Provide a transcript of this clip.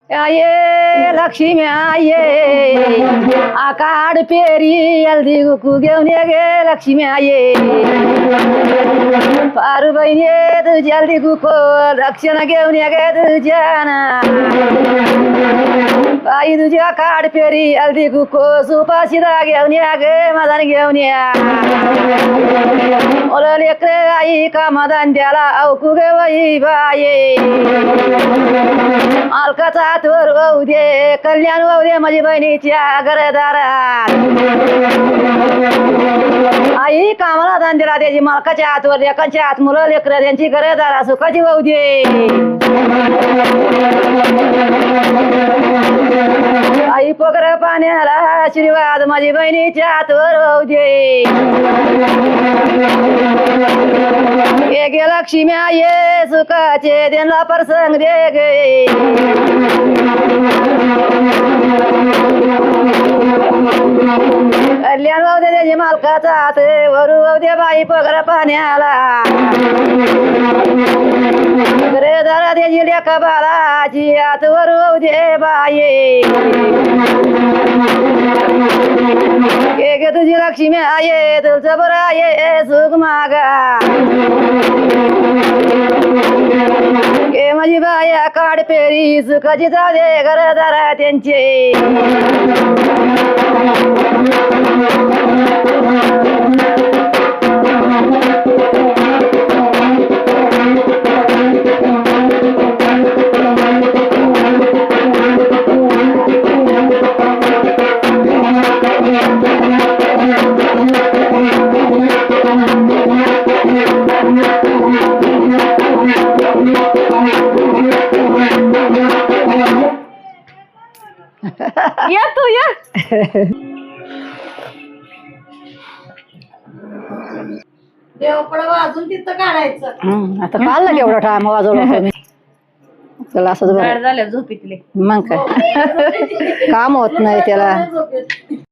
ये लक्ष्मी ये आकाड पेरी हल्दी कुकू घेऊन ये गे लक्ष्मी ये पारू बहिणी तुझी हल्दी कुको लक्षण घेऊन ये गे तुझ्या बाई तुझी आकाड पेरी हल्दी कुको सुपाशिदा घेऊन या गे मदान घेऊन या ओला लेकरे आई का मदान द्याला औकू गे बाई बाये मालकाचा थोर वाहू दे कल्याण वाहू दे माझी बहिणीच्या घरदारात आई कामाला धंद्याला द्यायची मालकाच्या हातवर लेकांच्या हात मुलं लेकरं त्यांची घरदारा सुखाची वाहू दे आई पोकर पाण्याला आशीर्वाद माझी बहिणीच्या हातवर वाहू दे ये गे लक्ष्मी ये सुखाचे त्यांना प्रसंग दे गे कल्याण वाहू दे त्याची मालकाचा हात वरू वाहू दे बाई पगर पाण्याला घरदारा त्याची लेका बाळाची हात वरू वाहू दे बाई ये गे तुझी लक्ष्मी आहे तुझं बरं आहे सुख मागा गे माझी बाया काड पेरी सुखाची जाऊ दे घरदारा त्यांचे या तू या देवपडा अजून तिथं काढायचं आता काढलं केवढा टाइम वाजवला तुम्ही चला असंच बरं झाल्या झोपीतले मग काय काम होत नाही त्याला